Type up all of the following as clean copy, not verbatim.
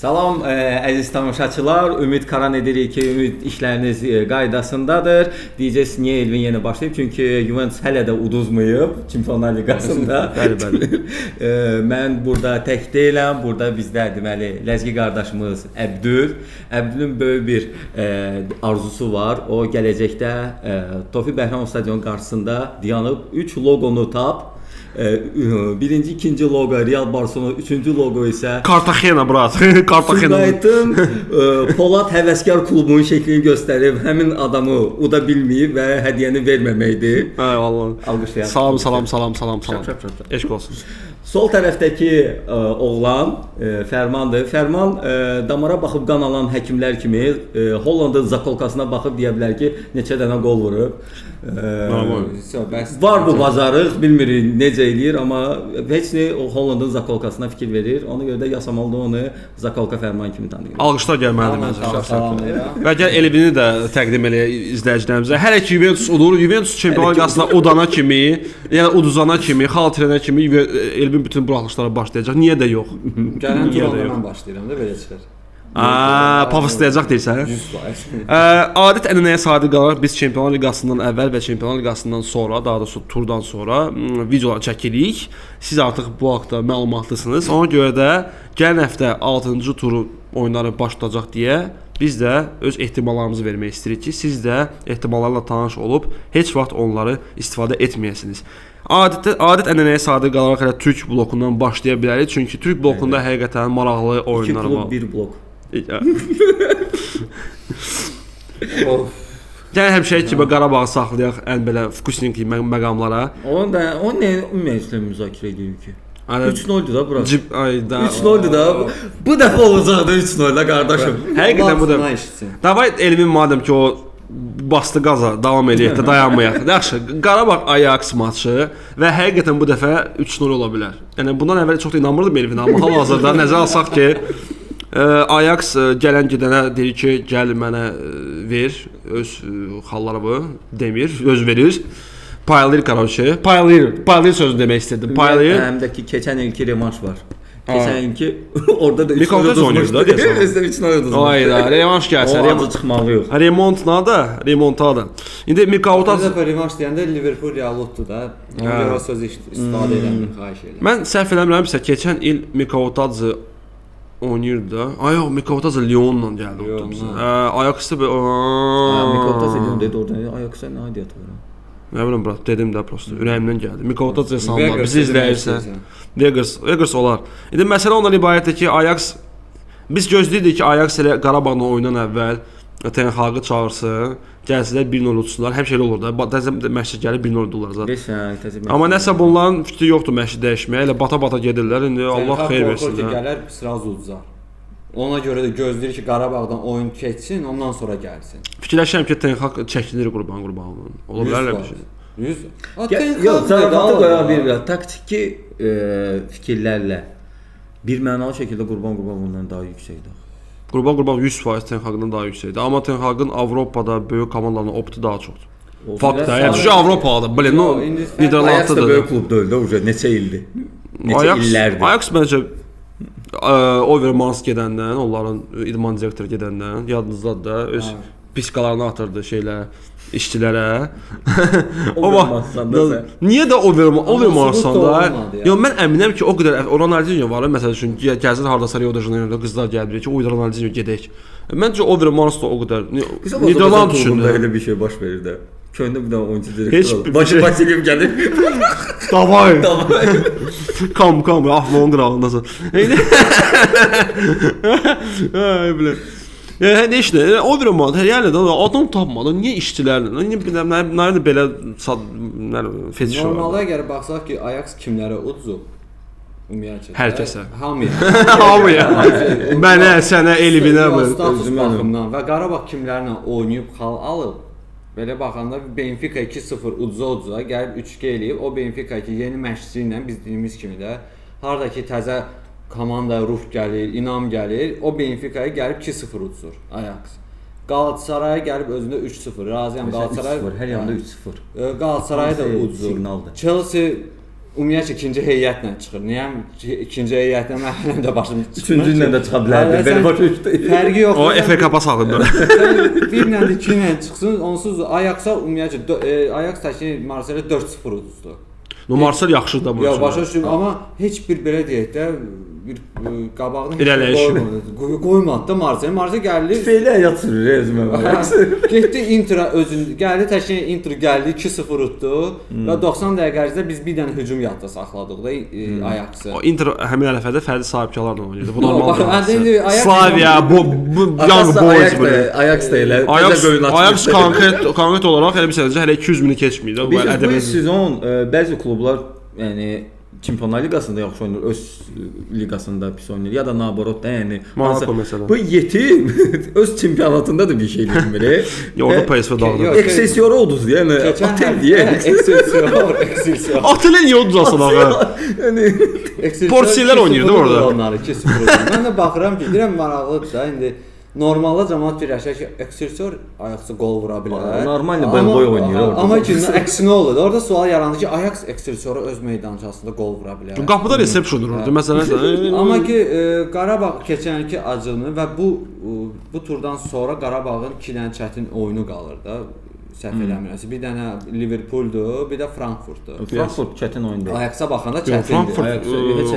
Salam əziz tamaşaçılar, ümid qaran edirik ki, ümid işləriniz qaydasındadır. Deyəcəksiniz niyə Elvin yenə başlayıb? Çünki Juventus hələ də uduzmayıb Çempionlar Liqasında. Bəli. Mən burada tək deyiləm. Burada bizdə deməli ləzgi qardaşımız Əbdül. Əbdülün böyük bir arzusu var. O gələcəkdə Tofiq Bəhramov stadionunun qarşısında dayanıb 3 loqonu tap. Birinci, ikinci logo Real Barcelona, üçüncü logo isə Cartagena brat. Cartagena. Sumqayıtın Polad Həvəskar klubunun şəklini göstərib, həmin adamı uda bilməyib və hədiyyəni verməməkdir. Ay vallahi. Alqışlayaq. Salam. Eşq olsun. Sol tərəfdəki oğlan Fərmandır. Fərman damara baxıb qan alan həkimlər kimi Hollandın zakolkasına baxıb deyə bilər ki, neçə dənə qol vurub. Var bu bazarıq, bilmirik necə eləyir, amma heç nə o Hollandın zakolkasına fikir verir. Ona görə də Yasamalda onu zakolka Fərman kimi tanıyır. Alqışlar gəlməlidir məncə. Və gəl Elvini də təqdim eləyək izləyicilərimizə. Hələ ki Juventus udur, Juventus Çempionlar Liqasında udana kimi, yəni uduzana kimi, xaltırənə kimi Elvin bütün buraxılışlara başlayacaq. Niyə də yox? Gələn turda mən başlayıram da belə çıxır. Pafoslayacaq deyirsən? 100%. Adət ənənəyə sadiq qalaraq biz Çempionlar Liqasından əvvəl və Çempionlar Liqasından sonra, daha doğrusu turdan sonra videolar çəkirik. Siz artıq bu haqda məlumatlısınız. Ona görə də gələn həftə 6-cı turu oyunları başlayacaq deyə biz də öz ehtimallarımızı vermək istəyirik ki, siz də ehtimallarla tanış olub heç vaxt onları istifadə etməyəsiniz. Adət ənənəyə sadiq qalaraq elə Türk blokundan başlaya bilərik. Çünki Türk blokunda həqiqətən maraqlı oyunlar var. 2 blok, 1 blok. Yəni həmişəki kimi Qarabağı saxlayaq ən belə vkusniki məqamlara. Onu nə ümumiyyətlə müzakirə edirik ki? 3-0'dur da bura. 3-0'dur da. Bu dəfə olacaqdı 3-0 da qardaşım. Həqiqətən bu da. Davay Elvin madəm ki o bastı qaza davam eləyək də dayanmayaq. Yaxşı, Qarabağ Ajax maçı və həqiqətən bu dəfə 3-0 ola bilər. Yəni bundan əvvəl çox da inanmırdım Elvinə, amma hal-hazırda nəzərə alsaq ki, Ajax gələn gedənə deyir ki, gəl mənə ver öz xallarımı, demir, öz verir. Paylayır qarşı. Paylayır sözünü demək istədim. Paylayır. Həm də ki keçən ilki revanş var. Keçən ilki orada da 3-0 oynayırdı da deyəsən. Özdə 3-0 uduzmuşdu. Ayda, revanş gəlsə, revanş çıxmalıyıq. Remontada. İndi Mikautas revanş deyəndə Liverpool Real utdu da. Ona görə söz istifadə edən xahiş edirəm. Mən səhv eləmirəmsə keçən il Mikautas oynayırdı da. Ay yox, Mikautas Lyonla gəldi utdu. Ajax-da Mikautas Lyon dedi orada. Ajax-a nə aidiyyəti var? Nə bilim brat, dedim də prosta ürəyimdən gəldi. Mikautas Zesanlar bizi izləyirsən. Vegas olar. İndi məsələ ondan ibarətdir ki, Ajax biz gözləyirdik ki, Ajax elə Qarabağla oyundan əvvəl Ten Hag'ı çağırsın, gəlsələr 1-0 utsunlar. Həmişə elə olur da. Təzə məşqə gəlib 1-0 udurlar zaten. Amma nəsə bunların fikri yoxdur məşqi dəyişməyə. Elə bata-bata gedirlər. İndi Allah xeyir versin. Gələr sıraz uduzar. Ona görə də gözləyir ki, Qarabağdan oyun keçsin, ondan sonra gəlsin. Fikirləşirəm ki, Ten Hag çəkilir qurbanından. Ola bilər elə bir şey. 100. Yox, zarafatı qoya bilirlər. Taktiki fikirlərlə bir mənalı şəkildə Qurbanqulundan daha yüksəkdir. Qurban 100% Ten Hag'dan daha yüksəkdir. Amma Ten Hag'ın Avropada böyük komandaların optu daha çoxdur. Fakt da. Yəni çünki Avropada, blin, o Niderlandadır. Ajax da böyük klub deyil də, uje neçə ildir. Neçə illərdir. Ajax məncə Overmars gedəndən, onların idman direktoru gedəndən yadınızdadır da öz piskalarını atırdı işçilərə. Niyə də Overmarsanda? Yox, mən əminəm ki, o qədər Ronaldinho var, məsəl üçün gəzir hardasa Rio de Janeiro'da qızlar gəlir ki, o Ronaldinho gedək. Məncə Overmars da o qədər Niderland düşündü. Elə bir şey baş verir də. Köyündə bir dənə oyuncu direktor. Vasilyev gəlir. Davay. Kam, ahlon qırağındasın. Ay bilə. Yəni işdə Overmars yəni də adam tapmadı. Niyə işçilərlə? Niyə belə fetiş var? Normalda əgər baxsaq ki, Ajax kimlərə uduzub? Ümumiyyətlə. Hər kəsə. Hamıya. Mənə, sənə, Elvinə, status baxımından və Qarabağ kimlərlə oynayıb xal alıb. Belə baxanda Benfica 2-0 uduza gəlib 3-2 eləyib. O Benfica ki, yeni məşqçi ilə biz dediyimiz kimi də harda ki təzə komanda ruh gəlir, inam gəlir. O Benfica'ya gəlib 2-0 uduzur Ajax. Galatasaray'a gəlib özündə 3-0. Razıyam Galatasaray. Hər yanda 3-0. Galatasaray'a da uduzur. Chelsea ümumiyyətlə ikinci heyətlə çıxır. Niyə ikinci heyətlə mən həm də başım çıxmır. Üçüncü ilə də çıxa bilərdi. Belə başa fərqi yox. O FA Cup-a salındı. Bir ilə də 2 ilə çıxsın, onsuz Ajax-a ümumiyyətlə Ajax təki Marseille 4-0 uduzdu. No Marseille yaxşıdır da bu. Yox, başa düşdüm, amma heç bir belə deyək də bir qabağını qoymadı da Marseille. Marseille gəldi. Feyli həyat sürür Rezmə Ajax. Getdi Inter özün gəldi, təşkil Inter gəldi 2-0 utdu və 90 dəqiqə ərzində biz bir dənə hücum yadda saxladıq da Ajax-ı. O Inter həmin ərəfədə fərdi sahibkarlarla oynayırdı. Bu normaldır. Ajax Slavia, bu Young Boys bu. Ajax da elə Ajax konkret olaraq elə bir sənəcə hələ 200 mini keçməyir də. Bu sezon bəzi klublar yəni Çempionlar Liqasında yaxşı oynayır, öz liqasında pis oynayır ya da naborot da yəni Monaco məsələn. Bu yetim öz çempionatında da bir şey bilmir. Orada PSV dağıdır. Excelsior uduz yəni Atel deyə. Excelsior. Atel niyə uduzasın ağa? Yəni Porsiyelər oynayırdı orada. Onları 2-0. Mən də baxıram ki, deyirəm maraqlıdır da indi normalda cəmaət fikirləşir ki, Excelsior Ajax-a gol vura bilər. Normalda boy oynayır orada. Amma ki, əksinə olur. Orada sual yarandı ki, Ajax Excelsior öz meydançasında gol vura bilər. Qapıda reception dururdu məsələn. Amma ki, Qarabağ keçənki acını və bu turdan sonra Qarabağın 2 dənə çətin oyunu qalır da. Səhv eləmirəmsə. Bir dənə Liverpooldur, bir də Frankfurtdur. Frankfurt çətin oyundur. Ajax-a baxanda çətindir.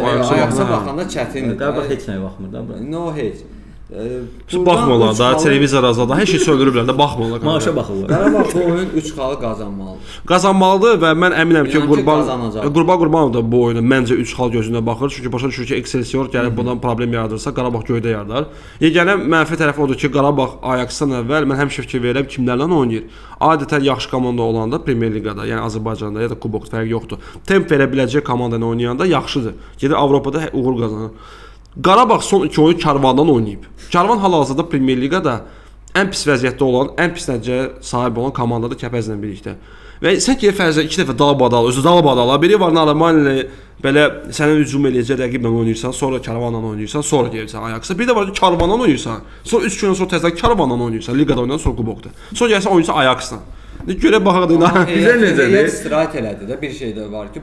Ajax-a baxanda çətindir. Qarabağ heç nəyə baxmır da bura. No heç. Baxmırlar da, televizor azalda, hər şey söndürüblər də, baxmırlar. Maaşa baxırlar. Qarabağ bu oyun 3 xalı qazanmalıdır. Qazanmalıdır və mən əminəm ki, qazanacaq. Qurbanov da bu oyuna məncə 3 xal gözündə baxır. Çünki başa düşür ki, Excelsior gəlib bundan problem yaradırsa, Qarabağ göydə yaradar. Yeganə mənfi tərəfi odur ki, Qarabağ Ajax-dan əvvəl mən həmişə fikir verirəm kimlərlə oynayır. Adətən yaxşı komanda olanda Premyer Liqada, yəni Azərbaycanda ya da kubokda fərqi yoxdur. Temp verə biləcək komanda ilə oynayanda yaxşıdır. Gedir Avropada uğur qazanır. Qarabağ son 2 oyun Karvandan oynayıb. Karvan hal-hazırda Premyer Liqada ən pis vəziyyətdə olan, ən pis nəticəyə sahib olan komandadır Kəpəzlə birlikdə. Və sən ki, fərzə 2 dəfə dalbadal, özü dalbadala, biri var Almaniya belə sənə hücum eləyəcək rəqiblə oynayırsan, sonra Karvanla oynayırsan, sonra gəlirsən Ajax-a. Bir də var ki, Karvanla oynayırsan, sonra 3 gün sonra təzə Karvanla oynayırsan, liqada oynayırsan, sonra kubokda. Sonra gəlirsən oynayırsan Ajax-la. Görə baxaq da. Bizə necədir? Heyət istirahət elədi də, bir şey də var ki,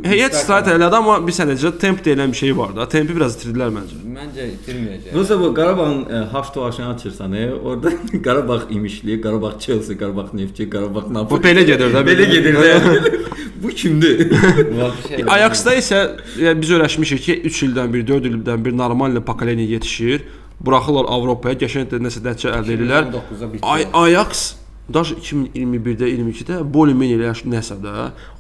heyət istirahət elədi, amma bir sənəcə temp deyilən bir şey var da. Tempi biraz itirdilər məncə. Məncə itirməyəcək. Yoxsa bu Qarabağın haftovaşını açırsan, orada Qarabağ İmişli, Qarabağ Chelsea, Qarabağ Neftçi, Qarabağ Napoli. Bu belə gedir də. Belə gedir də. Bu kimdir? Ajax-da isə biz öyrəşmişik ki, 3 ildən bir, 4 ildən bir normal pokoleniya yetişir. Buraxırlar Avropaya, qəşəng nəsə nəticə əldə edirlər. Ajax Daş 2021-də, 22-də Bolimen ilə nəsə də.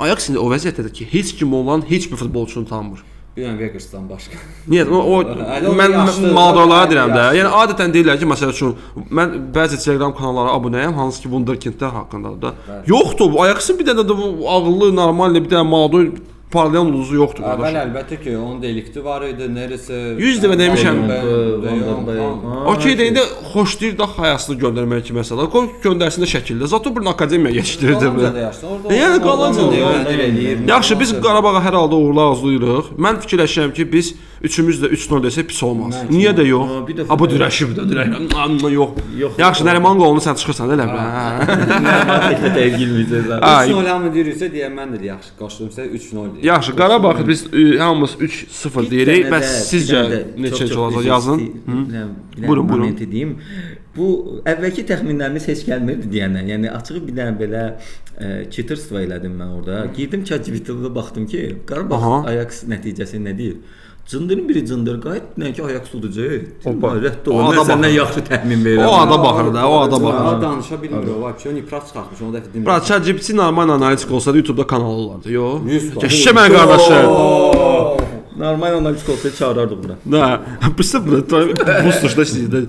Ajax indi o vəziyyətdədir ki, heç kim olan heç bir futbolçunu tanımır. Bir dənə Vegers'dan başqa. Niyə? Mən Maladorlara deyirəm də. Yəni adətən deyirlər ki, məsəl üçün mən bəzi Telegram kanallara abunəyəm, hansı ki Wunderkindlər haqqındadır da. Yoxdur, bu Ajaxın bir dənə də ağıllı, normal bir dənə Malador parlayan ulduzu yoxdur qardaş. Əlbəttə ki, onun delikti var idi, neresi 100 dəfə demişəm. Okey də indi xoşlayır da hayasını göndərmək ki, məsələn, qoy göndərsin də şəkildə. Zato bir akademiya yetişdirirdi. Yəni qalanca. Yaxşı, biz Qarabağa hər halda uğurlar arzulayırıq. Mən fikirləşirəm ki, biz üçümüz də 3-0 desək pis olmaz. Niyə də yox? Ha bu dirəşib də, yox. Yaxşı, Nəriman qolunu sən çıxırsan elə bir. Nəriman girməyəcək. 3-0 mı deyirsə deyə mən də yaxşı qoşdum sizə 3-0. Yaxşı, Qarabağ biz hamımız 3-0 deyirik. Bəs sizcə neçə olacaq yazın? Buyurun, buyurun. Deyim. Bu əvvəlki təxminlərimiz heç gəlmirdi deyəndən. Yəni açığı bir dənə belə cheaterstva elədim mən orada. Girdim ChatGPT-də baxdım ki, Qarabağ Ajax nəticəsi nə deyir? Cındırın biri cındır qayıt, nə ki Ajax udacaq. Rədd ol. Mən səndən yaxşı təxmin verirəm. O ada baxır da, o ada baxır. Danışa bilmir o, vəbsə nifrat çıxartmış, onu da dedim. Bura ChatGPT normal analitik olsa da YouTube-da kanalı olardı. Yox. Keçə mən qardaşım. Normal analitik olsa çağırardıq bura. Nə? Bizdə bu suçda istəyirdi.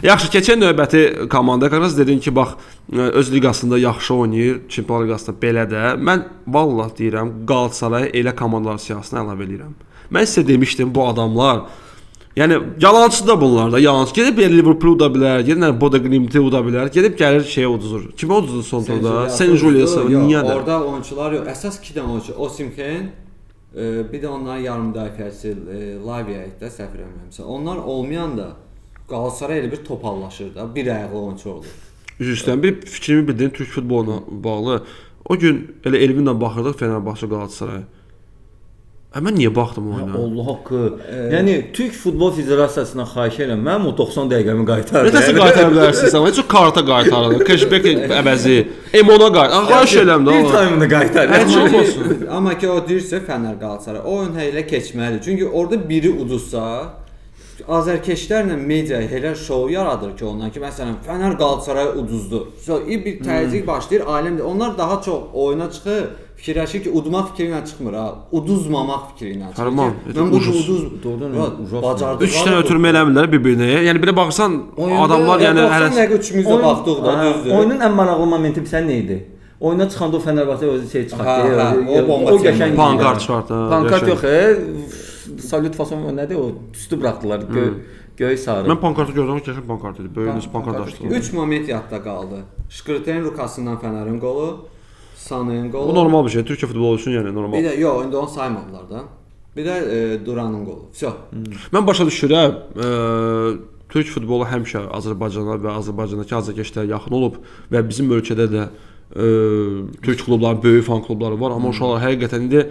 Yaxşı, keçən növbəti komanda qardaş dedin ki, bax öz liqasında yaxşı oynayır, Çempionlar Liqasında belə də. Mən vallah deyirəm, Qalatasaray elə komandalar siyahısına əlavə edirəm. Mən sizə demişdim bu adamlar, yəni yalancı da bunlar da, yalancı. Gedib Liverpool uda bilər, gedib Bodo Glimt'i uda bilər, gedib gəlir şeyə uduzur. Kimə uduzur son turda? Sen Julius'a, niyə də? Orada oyunçular yox, əsas 2 dənə oyunçu, Osimhen, bir də onların yarım müdafiəçisi Lavia də səhv eləmirəmsə. Onlar olmayan da Qalatasaray elə bir topallaşır da, bir ayaqlı oyunçu olur. Üzüstən bir fikrimi bildirin Türk futboluna bağlı. O gün elə Elvinlə baxırdıq Fenerbahçe Qalatasaray. Mən niyə baxdım o oyuna? Allah haqqı. Yəni Türk Futbol Federasiyasına xahiş edirəm, mənim o 90 dəqiqəmi qaytar. Necə qaytara bilərsiniz? Amma heç o karta qaytarılır. Cashback əvəzi M10-a qaytar. Xahiş edirəm də. Bir time'ını qaytar. Heç olmasın. Amma ki o deyirsə Fənər Qalatasaray o oyun hələ keçməlidir. Çünki orada biri uduzsa azərkeşlərlə media elə şou yaradır ki, ondan ki, məsələn, Fənər Qalatasaray uduzdu. Bir təzyiq başlayır, aləmdə. Onlar daha çox oyuna çıxır, fikirləşir ki, udmaq fikri ilə çıxmır ha, uduzmamaq fikri ilə çıxır. Tamam, Mən bu ucuz. bacardım. 3 dənə ötürmə eləmirlər bir-birinə. Yəni belə baxsan adamlar yəni hələ 90 dəqiqə üçümüzdə baxdıq da, düzdür. Oyunun ən maraqlı momenti bilsən nə idi? Oyuna çıxanda o Fenerbahçe özü şey çıxartdı. o bomba qəşəng pankart çıxartdı. Pankart yox, salut fason nədir o? Üstü buraxdılar, göy sarı. Mən pankartı gördüm, keçən pankart idi. Böyük pankart açdı. 3 moment yadda qaldı. Şkrtelin rukasından Fənərin qolu, Sanın qolu. Bu normal bir şey. Türkiyə futbolu üçün yəni normal. Bir də yox, indi onu saymadılar da. Bir də Duranın qolu. Vəsə. Mən başa düşürəm, Türk futbolu həmişə Azərbaycana və Azərbaycandakı azərkeşlərə yaxın olub və bizim ölkədə də Türk klubları, böyük fan klubları var, amma uşaqlar həqiqətən indi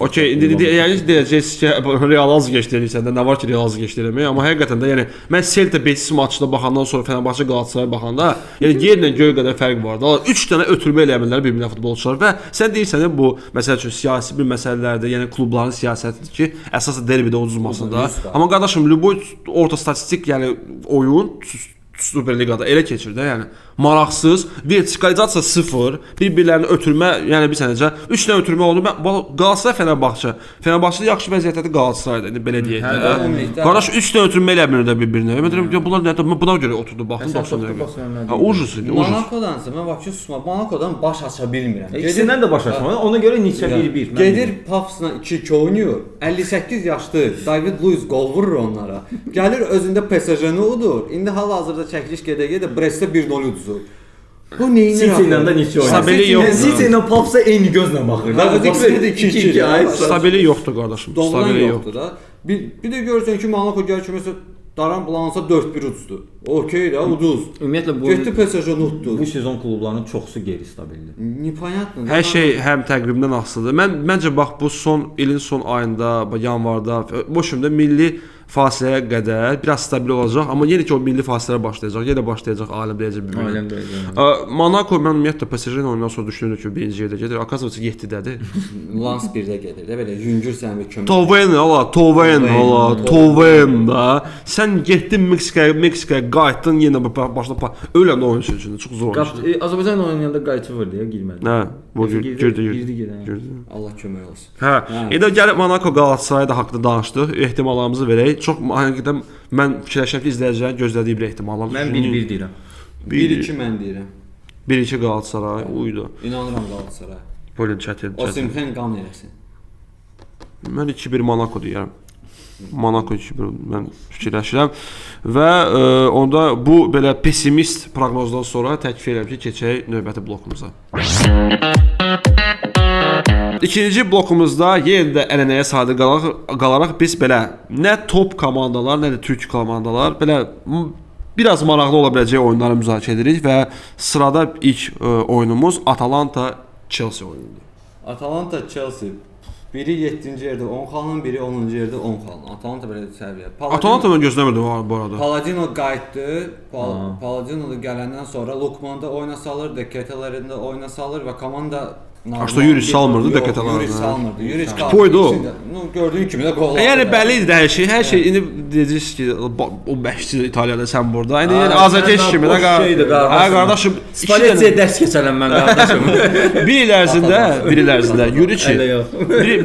okey, indi yəni deyəcəksiniz ki, Real azərkeşləyirsən də nə var ki, Real azərkeşləyirmək, amma həqiqətən də yəni mən Celta Betis maçına baxandan sonra Fenerbahçe Qalatasaray baxanda, yəni yerlə göy qədər fərq var da. 3 dənə ötürmə eləmirlər bir-birinə futbolçular və sən deyirsən bu məsəl üçün siyasi bir məsələlərdə, yəni klubların siyasətidir ki, əsasən derbidə uduzmasında. Amma qardaşım, любой orta statistik, yəni oyun Super Liqada elə keçir də, yəni maraqsız, vertikalizasiya 0, bir-birlərini ötürmə, yəni bir sənəcə 3 dənə ötürmə oldu. Qalatasaray Fenerbahçedə yaxşı vəziyyətdədir Qalatasarayda, indi belə deyək də. Qardaş 3 dənə ötürmə eləmir də bir-birinə. Mən deyirəm ki, bunlar nədir? Buna görə oturdu, baxdım 90 dəqiqə. Ha, ucuz idi, ucuz. Monacodansa mən vəbsə susma, Monacodan baş aça bilmirəm. İkisindən də baş açmalı. Ona görə neçə 1-1. Gedir Pafsla 2-2 oynayır. 58 yaşlı David Luiz qol vurur onlara. Gəlir özündə PSG-ni udur. İndi hal-hazırda çəkiliş gedə-gedə Brestdə 1-0 uduzur. Bu neyini City ilə də neçə oynadı? Stabili yoxdur. City ilə Popsa eyni gözlə baxır. Da ikisi də 2-2. Stabili yoxdur qardaşım. Stabili yoxdur da. Bir də görürsən ki, Monaco gəlir ki, məsələn Daran Blansa 4-1 uduzdu. Okey də, uduz. Ümumiyyətlə bu Getdi PSG-ni uddu. bu sezon klublarının çoxusu qeyri-stabildir. Непонятно. Hər şey həm təqvimdən asılıdır. Məncə bax bu ilin son ayında, yanvarda, boşumda milli fasiləyə qədər biraz stabil olacaq, amma yenə ki o milli fasilələr başlayacaq, yenə başlayacaq alim dərəcə bir. Alim dərəcə. Monaco mən ümumiyyətlə PSG-nin oyundan sonra düşünürdüm ki, birinci yerdə gedir. Akazovca 7-dədir. Lans 1-də gedir də belə yüngürsən bir kömək. Toven da. Sən getdin Meksikaya qayıtdın, yenə başla ölən də oyun üçün çox zor oldu. Azərbaycan oynayanda qayıtı var deyə girmədi. Hə, bu girdi. Allah kömək olsun. Hə, indi gəlib Monaco Qalatasaray da haqqında danışdıq. Ehtimallarımızı verək. Çox həqiqətən mən fikirləşirəm ki, izləyicilərin gözlədiyi bir ehtimallar. Mən 1-1 deyirəm. 1-2 mən deyirəm. 1-2 Qalatasaray uydu. İnanıram Qalatasaray. Böyle çətin. Osimhen qan eləsin. Mən 2-1 Monaco deyirəm. Monaco 2-1 mən fikirləşirəm və onda bu belə pessimist proqnozdan sonra təklif edirəm ki, keçək növbəti blokumuza. İkinci blokumuzda yenə də ənənəyə sadiq qalaraq biz belə nə top komandalar, nə də türk komandalar belə biraz maraqlı ola biləcək oyunları müzakirə edirik və sırada ilk oyunumuz Atalanta Chelsea oyunudur. Atalanta Chelsea biri 7-ci yerdə 10 xalın, biri 10-cu yerdə 10 xalın. Atalanta belə səviyyə. Atalanta mən gözləmirdim bu arada. Paladino qayıtdı. Paladino da gələndən sonra Lukman'da oyuna salır, Deketələrində oyuna salır və komanda Aslında Yuri salmırdı Deketələrində. Yuri salmırdı. Yuri Poydu o. Gördüyün kimi də qol. Yəni bəlli idi hər şey. Hər şey indi deyəcəksiniz ki, o məşqçi İtaliyada sən burada. İndi yəni azərkeş kimi də hə qardaşım. Spallettiyə dərs keçərəm mən qardaşım. Bir il ərzində Yuri ki,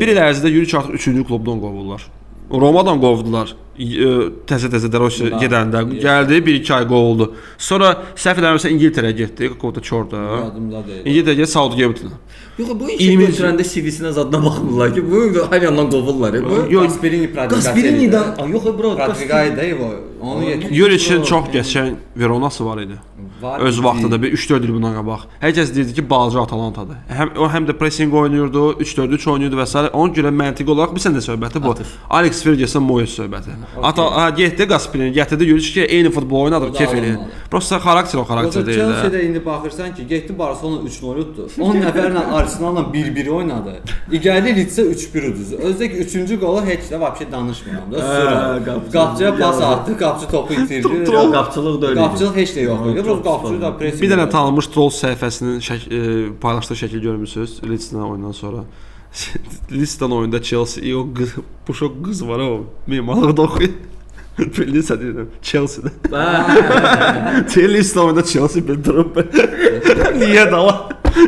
bir il ərzində Yuri ki artıq 3-cü klubdan qovurlar. Romadan qovdular. Təzə-təzə Rosya gedəndə gəldi, 1-2 ay qovuldu. Sonra səhv eləmirəmsə İngiltərəyə getdi, Kota Çorda. Yadımda deyil. İngiltərəyə getdi, Southampton. Yox, bu işi götürəndə CV-sinə zadına baxmırlar ki, bu hər yandan qovurlar. Gasperini Gasperini'dən, yox bro, Gasperini onu yetir. Yuriçin çox keçən Veronası var idi. Öz vaxtında bir 3-4 il bundan qabaq. Hər kəs deyirdi ki, balaca Atalantadır. Həm də pressing oynayırdı, 3-4-3 oynayırdı və s. Ona görə məntiqi olaraq bir sən də söhbəti bu. Alex Ferguson Moyes söhbəti. Ata getdi Gasprini, gətirdi Yuriç ki, eyni futbol oynadır, O da kef eləyir. alınmalı. Prosta xarakter o xarakter deyil də. Chelsea-də indi baxırsan ki, getdi Barcelona 3-0 utdu. 10 nəfərlə Arsenal'la 1-1 oynadı. İgəli Leeds-ə 3-1 uduzdu. Özdəki 3-cü qolu heç də vəbşə danışmıram da. Sonra qapçıya pas atdı, qapçı topu itirdi. Qapçılıq da öyle. Qapçılıq heç də yox idi. Roz qapçı da press. Bir dənə tanınmış troll səhifəsinin paylaşdığı şəkil görmüsünüz Leeds-lə oyundan sonra. Leeds-dən oyunda Chelsea, o qız, bu şok qız var o, mimarlıqda oxuyur. Leeds deyirəm, Chelsea-də. Leeds-dən oyunda Chelsea bildirib. Niyə dala?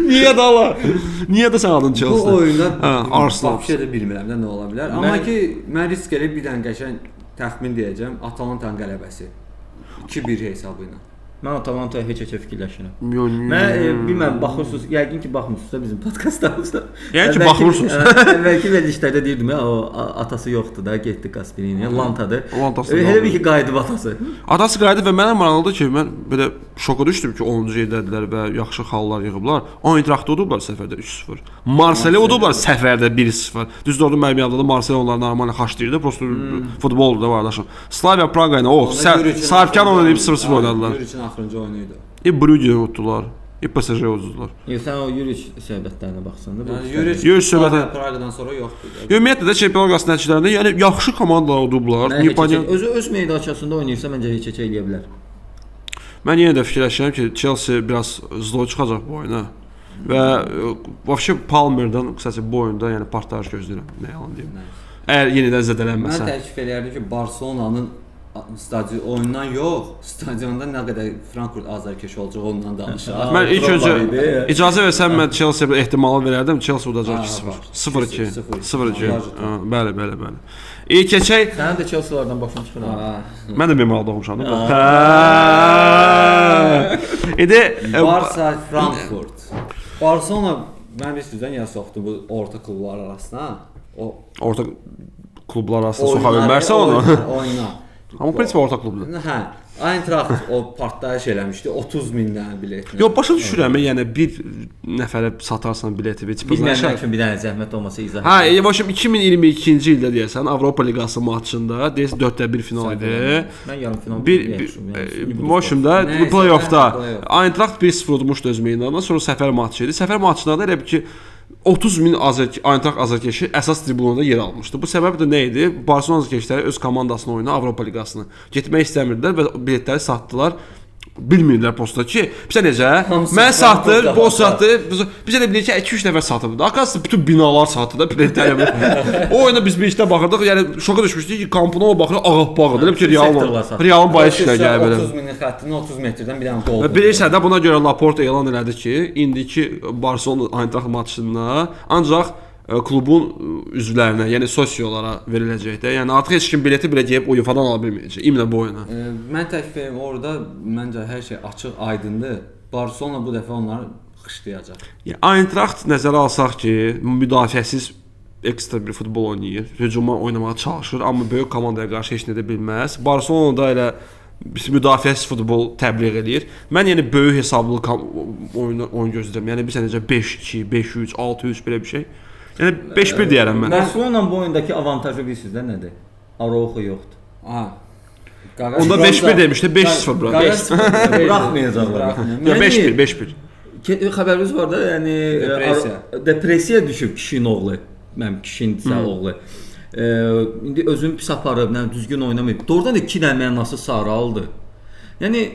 Niyə dala? Niyə də sən adın Chelsea? Bu oyunda Arsenal. Vəbşə də bilmirəm də nə ola bilər. Amma ki, mən risk eləyib bir dənə qəşəng təxmin deyəcəm. Atalantanın qələbəsi. 2-1 hesabı ilə. Mən Atalantaya heç fikirləşirəm. Mən Mən bilməm, baxırsınız, yəqin ki baxmırsınız da bizim podkastlarımızda. Yəni ki, baxmırsınız. Əvvəlki verilişlərdə deyirdim ya, o atası yoxdur da, getdi Gasprini, Lantadır. Lantası Elə bir ki qayıdıb atası. Atası qayıdıb və mənə maraqlıdır ki, mən belə şoka düşdüm ki, 10-cu yerdədilər və yaxşı xallar yığıblar. Eintracht udublar səfərdə 3-0. Marseille udublar səfərdə 1-0. Düzdür, orada mənim yadımda Marseille onları normal xaçlayırdı. Prosta futboldur da vardaşım. Slavia Praga ilə sahibkar oynayıb 0-0 oynadılar. Yuriçin axırıncı oyunu idi. Brugge utdular. PSG uddular. Sən o Yuriç söhbətlərinə baxsan da. Yəni Yuriç söhbəti Praqadan sonra yoxdur. Ümumiyyətlə də Çempionlar Liqası nəticələrində yəni yaxşı komandalar udublar. Öz meydançasında oynayırsa məncə heç eləyə bilər. Mən yenə də fikirləşirəm ki, Chelsea biraz zlo çıxacaq bu oyuna. Və vəbşə Palmer'dan qısacası bu oyunda yəni partlayış gözləyirəm. Nə yalan deyim. Əgər yenidən zədələnməsə. Mən təklif eləyərdim ki, Barselonanın stadion oyundan yox, stadionda nə qədər Frankfurt azarkeş olacaq ondan danışaq. Mən ilk öncə icazə versəm mən Chelsea-yə ehtimalı verərdim. Chelsea udacaq 2-0. 0-2. 0-2. Bəli, bəli, bəli. Keçək. Sənin də Chelsea-lardan başın çıxır. Mən də memarda oxumuşam. İndi Barça Frankfurt. Barcelona mən bir sözdən ya soxdu bu orta klublar arasına. O orta klublar arasında soxa bilmərsə onu. Oyna. Amma prinsip orta klubdur. Hə, Eintracht o partlayış eləmişdi 30 min dənə biletlə. Yox, başa düşürəm, yəni bir nəfərə satarsan bileti heç bilməyən üçün bir dənə zəhmət olmasa izah. Hə, başım 2022-ci ildə deyəsən Avropa Liqası maçında deyəsən 4-1 final idi. Mən yarım final başımda play-offda Eintracht 1-0 udmuşdu öz meydanında, sonra səfər maçı idi. Səfər maçında da elə bir ki 30 min Eintracht azarkeşi əsas tribunada yer almışdı. Bu səbəb də nə idi? Barcelona azarkeşləri öz komandasının oyuna Avropa Liqasına getmək istəmirdilər və biletləri satdılar. Bilmirlər posta ki, bizə necə? Mən satdım, boş satdı. Bizə də bilir ki, 2-3 nəfər satıbdı. Akası bütün binalar satdı da biletləri. O oyuna biz bir işdə baxırdıq. Yəni şoka düşmüşdük ki, Kampuna baxır, ağappağıdır. Elə bir ki, Realın bayış işlər gəlir belə. 30 minin xəttini 30 metrdən bir dənə qol. Bilirsən də buna görə Laporte elan elədi ki, indiki Barcelona Eintracht maçında ancaq klubun üzvlərinə, yəni sosiolara veriləcək də. Yəni artıq heç kim bileti belə gəlib UEFA-dan ala bilməyəcək. İmlə bu oyuna. Mən təklif edirəm orada məncə hər şey açıq, aydındır. Barcelona bu dəfə onları xışlayacaq. Yəni Eintracht nəzərə alsaq ki, müdafiəsiz ekstra bir futbol oynayır. Hücuma oynamağa çalışır, amma böyük komandaya qarşı heç nə edə bilməz. Barcelona da elə müdafiəsiz futbol təbliğ eləyir. Mən yəni böyük hesablı oyun gözləyirəm. Yəni bir necə 5-2, 5-3, 6-3 belə bir şey. Yəni 5-1 deyərəm mən. Barcelona bu oyundakı avantajı bilirsiniz də nədir? Araujo yoxdur. Aha. Onda 5-1 demişdi, 5-0 buraxmayacaqlar. Yəni 5-1, 5-1. Xəbəriniz var da, yəni depressiya düşüb kişinin oğlu. Mənim kişindirsə oğlu. İndi özünü pis aparıb, düzgün oynamayıb. Doğrudan da 2 dənə mənası sarı aldı. Yəni